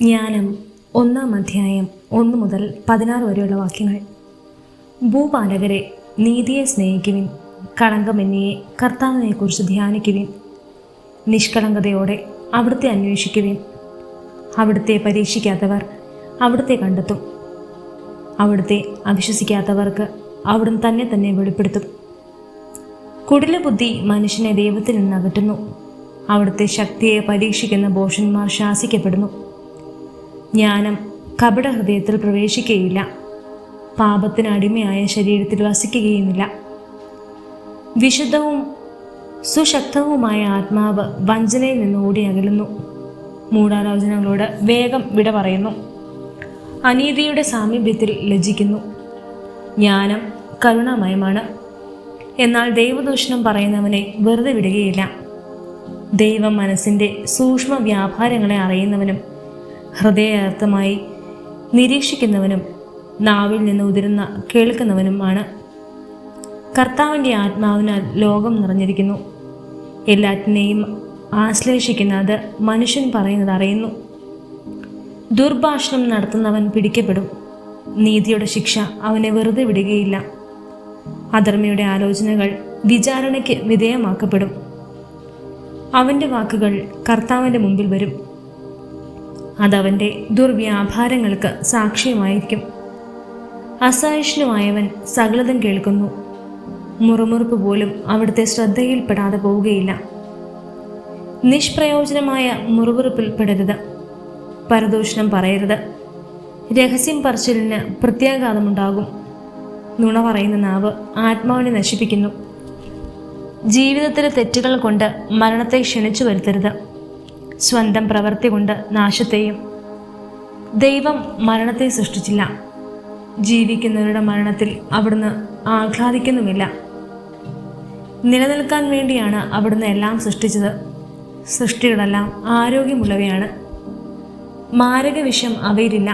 ജ്ഞാനം 1-ാം അധ്യായം 1 മുതൽ 16 വരെയുള്ള വാക്യങ്ങൾ. ഭൂപാലകരെ, നീതിയെ സ്നേഹിക്കുവിൻ, കളങ്കമന്യേ കർത്താവിനെക്കുറിച്ച് ധ്യാനിക്കുവിൻ. നിഷ്കളങ്കതയോടെ അവിടുത്തെ അന്വേഷിക്കുവിൻ. അവിടുത്തെ പരീക്ഷിക്കാത്തവർ അവിടുത്തെ കണ്ടെത്തും. അവിടുത്തെ അവിശ്വസിക്കാത്തവർക്ക് അവിടുന്ന് തന്നെ വെളിപ്പെടുത്തും. കുടിലബുദ്ധി മനുഷ്യനെ ദൈവത്തിൽ നിന്ന് അകറ്റുന്നു. അവിടുത്തെ ശക്തിയെ പരീക്ഷിക്കുന്ന ഭോഷന്മാർ ശാസിക്കപ്പെടുന്നു. ജ്ഞാനം കപടഹൃദയത്തിൽ പ്രവേശിക്കുകയില്ല, പാപത്തിന് അടിമയായ ശരീരത്തിൽ വസിക്കുകയുമില്ല. വിശുദ്ധവും സുശക്തവുമായ ആത്മാവ് വഞ്ചനയിൽ നിന്ന് ഓടി അകലുന്നു. മൂഢാലോചനകളോട് വേഗം വിട പറയുന്നു. അനീതിയുടെ സാമീപ്യത്തിൽ ലജ്ജിക്കുന്നു. ജ്ഞാനം കരുണാമയമാണ്, എന്നാൽ ദൈവദൂഷണം പറയുന്നവനെ വെറുതെ വിടുകയില്ല. ദൈവം മനസ്സിൻ്റെ സൂക്ഷ്മ വ്യാപാരങ്ങളെ അറിയുന്നവനും ഹൃദയാർത്ഥമായി നിരീക്ഷിക്കുന്നവനും നാവിൽ നിന്ന് ഉതിരുന്ന കേൾക്കുന്നവനുമാണ്. കർത്താവിൻ്റെ ആത്മാവിനാൽ ലോകം നിറഞ്ഞിരിക്കുന്നു. എല്ലാറ്റിനെയും ആശ്ലേഷിക്കുന്ന അത് മനുഷ്യൻ പറയുന്നത് അറിയുന്നു. ദുർഭാഷണം നടത്തുന്നവൻ പിടിക്കപ്പെടും. നീതിയുടെ ശിക്ഷ അവനെ വെറുതെ വിടുകയില്ല. അധർമ്മിയുടെ ആലോചനകൾ വിചാരണയ്ക്ക് വിധേയമാക്കപ്പെടും. അവൻ്റെ വാക്കുകൾ കർത്താവിൻ്റെ മുമ്പിൽ വരും. അതവൻ്റെ ദുർവ്യാപാരങ്ങൾക്ക് സാക്ഷ്യമായിരിക്കും. അസഹിഷ്ണുവായവൻ സകലതും കേൾക്കുന്നു. മുറുമുറുപ്പ് പോലും അവിടുത്തെ ശ്രദ്ധയിൽപ്പെടാതെ പോവുകയില്ല. നിഷ്പ്രയോജനമായ മുറുമുറുപ്പിൽ പെടരുത്. പരദൂഷണം പറയരുത്. രഹസ്യം പറച്ചിലിന് പ്രത്യാഘാതമുണ്ടാകും. നുണ പറയുന്ന നാവ് ആത്മാവിനെ നശിപ്പിക്കുന്നു. ജീവിതത്തിലെ തെറ്റുകൾ കൊണ്ട് മരണത്തെ ക്ഷണിച്ചു വരുത്തരുത്. സ്വന്തം പ്രവൃത്തി കൊണ്ട് നാശത്തെയും. ദൈവം മരണത്തെ സൃഷ്ടിച്ചില്ല. ജീവിക്കുന്നവരുടെ മരണത്തിൽ അവിടുന്ന് ആഹ്ലാദിക്കുന്നുമില്ല. നിലനിൽക്കാൻ വേണ്ടിയാണ് അവിടുന്ന് എല്ലാം സൃഷ്ടിച്ചത്. സൃഷ്ടികളെല്ലാം ആരോഗ്യമുള്ളവയാണ്. മാരകവിഷം അവയിലില്ല.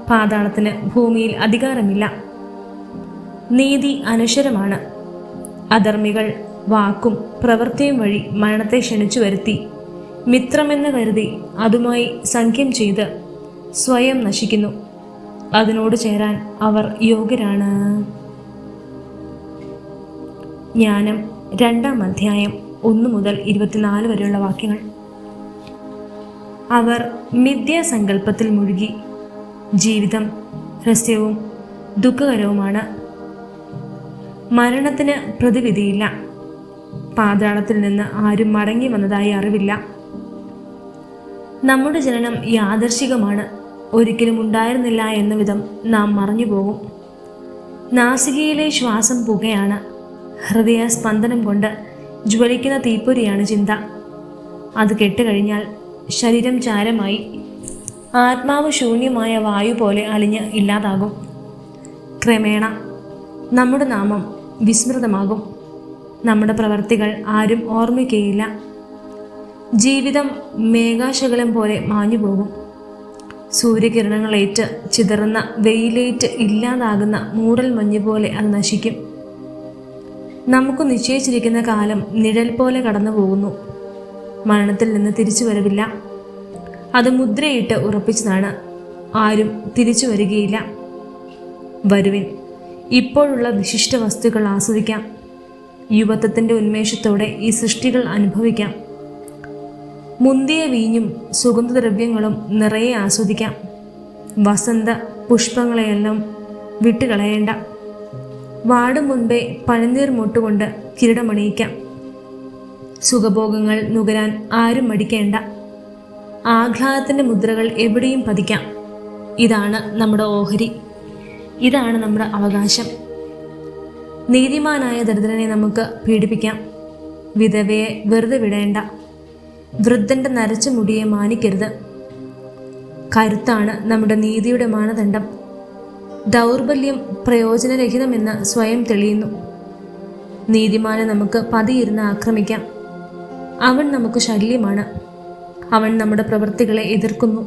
പാതാളത്തിന് ഭൂമിയിൽ അധികാരമില്ല. നീതി അനശ്വരമാണ്. അധർമ്മികൾ വാക്കും പ്രവൃത്തിയും വഴി മരണത്തെ ക്ഷണിച്ചു വരുത്തി മിത്രമെന്ന് കരുതി അതുമായി സഖ്യം ചെയ്ത് സ്വയം നശിക്കുന്നു. അതിനോട് ചേരാൻ അവർ യോഗ്യരാണ്. ജ്ഞാനം 2-ാം അധ്യായം 1 മുതൽ 24 വരെയുള്ള വാക്യങ്ങൾ. അവർ മിഥ്യാസങ്കല്പത്തിൽ മുഴുകി. ജീവിതം ഹ്രസ്യവും ദുഃഖകരവുമാണ്. മരണത്തിന് പ്രതിവിധിയില്ല. പാതാളത്തിൽ നിന്ന് ആരും മടങ്ങി വന്നതായി അറിവില്ല. നമ്മുടെ ജനനം യാദർശികമാണ്. ഒരിക്കലും ഉണ്ടായിരുന്നില്ല എന്ന വിധം നാം മറഞ്ഞുപോകും. നാസികയിലെ ശ്വാസം പുകയാണ്. ഹൃദയ സ്പന്ദനം കൊണ്ട് ജ്വലിക്കുന്ന തീപ്പൊരിയാണ് ചിന്ത. അത് കെട്ടുകഴിഞ്ഞാൽ ശരീരം ചാരമായി, ആത്മാവ് ശൂന്യമായ വായു പോലെ അലിഞ്ഞ് ഇല്ലാതാകും. ക്രമേണ നമ്മുടെ നാമം വിസ്മൃതമാകും. നമ്മുടെ പ്രവർത്തികൾ ആരും ഓർമ്മിക്കുകയില്ല. ജീവിതം മേഘാശകലം പോലെ മാഞ്ഞുപോകും. സൂര്യകിരണങ്ങളേറ്റ് ചിതറുന്ന വെയിലേറ്റ് ഇല്ലാതാകുന്ന മൂടൽ മഞ്ഞ് പോലെ അത് നശിക്കും. നമുക്ക് നിശ്ചയിച്ചിരിക്കുന്ന കാലം നിഴൽ പോലെ കടന്നു പോകുന്നു. മരണത്തിൽ നിന്ന് തിരിച്ചു വരവില്ല. അത് മുദ്രയിട്ട് ഉറപ്പിച്ചതാണ്. ആരും തിരിച്ചു വരികയില്ല. വരുവിൻ, ഇപ്പോഴുള്ള വിശിഷ്ട വസ്തുക്കൾ ആസ്വദിക്കാം. യുവത്വത്തിൻ്റെ ഉന്മേഷത്തോടെ ഈ സൃഷ്ടികൾ അനുഭവിക്കാം. മുന്തിയ വീഞ്ഞും സുഗന്ധദ്രവ്യങ്ങളും നിറയെ ആസ്വദിക്കാം. വസന്ത പുഷ്പങ്ങളെയെല്ലാം വിട്ടുകളയേണ്ട. വാടും മുൻപേ പനിനീർ മുട്ടുകൊണ്ട് കിരീടമണിയിക്കാം. സുഖഭോഗങ്ങൾ നുകരാൻ ആരും മടിക്കേണ്ട. ആഹ്ലാദത്തിൻ്റെ മുദ്രകൾ എവിടെയും പതിക്കാം. ഇതാണ് നമ്മുടെ ഓഹരി. ഇതാണ് നമ്മുടെ അവകാശം. നീതിമാനായ ദരിദ്രനെ നമുക്ക് പീഡിപ്പിക്കാം. വിധവയെ വെറുതെ വിടേണ്ട. വൃദ്ധൻ്റെ നരച്ച മുടിയെ മാനിക്കരുത്. കരുത്താണ് നമ്മുടെ നീതിയുടെ മാനദണ്ഡം. ദൗർബല്യം പ്രയോജനരഹിതമെന്ന് സ്വയം തെളിയുന്നു. നീതിമാനെ നമുക്ക് പതിയിരുന്ന് ആക്രമിക്കാം. അവൻ നമുക്ക് ശല്യമാണ്. അവൻ നമ്മുടെ പ്രവൃത്തികളെ എതിർക്കുന്നു.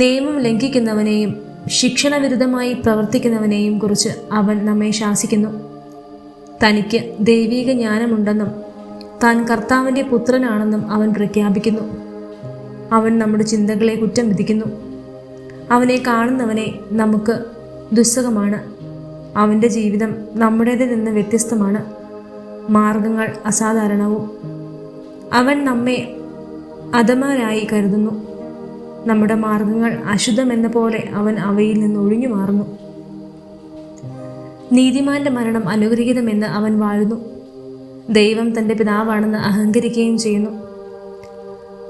നിയമം ലംഘിക്കുന്നവനെയും ശിക്ഷണവിരുദ്ധമായി പ്രവർത്തിക്കുന്നവനെയും കുറിച്ച് അവൻ നമ്മെ ശാസിക്കുന്നു. തനിക്ക് ദൈവിക ജ്ഞാനമുണ്ടെന്നും താൻ കർത്താവിൻ്റെ പുത്രനാണെന്നും അവൻ പ്രഖ്യാപിക്കുന്നു. അവൻ നമ്മുടെ ചിന്തകളെ കുറ്റം വിധിക്കുന്നു. അവനെ കാണുന്നവനെ നമുക്ക് ദുസ്സഹമാണ്. അവൻ്റെ ജീവിതം നമ്മുടേതിൽ നിന്ന് വ്യത്യസ്തമാണ്, മാർഗങ്ങൾ അസാധാരണവും. അവൻ നമ്മെ അധമരായി കരുതുന്നു. നമ്മുടെ മാർഗങ്ങൾ അശുദ്ധമെന്ന പോലെ അവൻ അവയിൽ നിന്ന് ഒഴിഞ്ഞു മാറുന്നു. നീതിമാന്റെ മരണം അനുഗ്രഹീതമെന്ന് അവൻ വാഴുന്നു. ദൈവം തൻ്റെ പിതാവാണെന്ന് അഹങ്കരിക്കുകയും ചെയ്യുന്നു.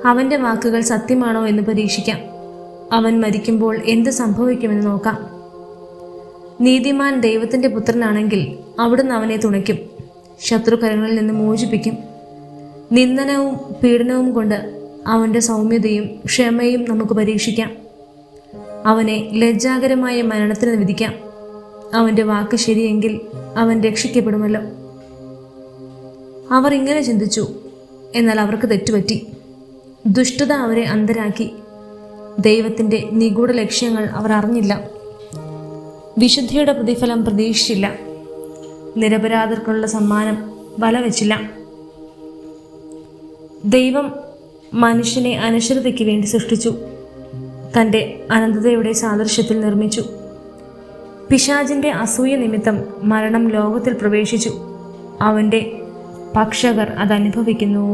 അവൻ്റെ വാക്കുകൾ സത്യമാണോ എന്ന് പരീക്ഷിക്കാം. അവൻ മരിക്കുമ്പോൾ എന്ത് സംഭവിക്കുമെന്ന് നോക്കാം. നീതിമാൻ ദൈവത്തിൻ്റെ പുത്രനാണെങ്കിൽ അവിടുന്ന് അവനെ തുണയ്ക്കും, ശത്രുകരങ്ങളിൽ നിന്ന് മോചിപ്പിക്കും. നിന്ദനവും പീഡനവും കൊണ്ട് അവൻ്റെ സൗമ്യതയും ക്ഷമയും നമുക്ക് പരീക്ഷിക്കാം. അവനെ ലജ്ജാകരമായ മരണത്തിന് വിധിക്കാം. അവൻ്റെ വാക്ക് ശരിയെങ്കിൽ അവൻ രക്ഷിക്കപ്പെടുമല്ലോ. അവർ ഇങ്ങനെ ചിന്തിച്ചു, എന്നാൽ അവർക്ക് തെറ്റുപറ്റി. ദുഷ്ടത അവരെ അന്ധരാക്കി. ദൈവത്തിൻ്റെ നിഗൂഢ ലക്ഷ്യങ്ങൾ അവർ അറിഞ്ഞില്ല. വിശുദ്ധിയുടെ പ്രതിഫലം പ്രതീക്ഷിച്ചില്ല. നിരപരാധർക്കുള്ള സമ്മാനം വലവെച്ചില്ല. ദൈവം മനുഷ്യനെ അനശ്വരതയ്ക്ക് വേണ്ടി സൃഷ്ടിച്ചു, തൻ്റെ അനന്തതയുടെ സാദൃശ്യത്തിൽ നിർമ്മിച്ചു. പിശാചിൻ്റെ അസൂയ നിമിത്തം മരണം ലോകത്തിൽ പ്രവേശിച്ചു. അവൻ്റെ പക്ഷകർ അതനുഭവിക്കുന്നു.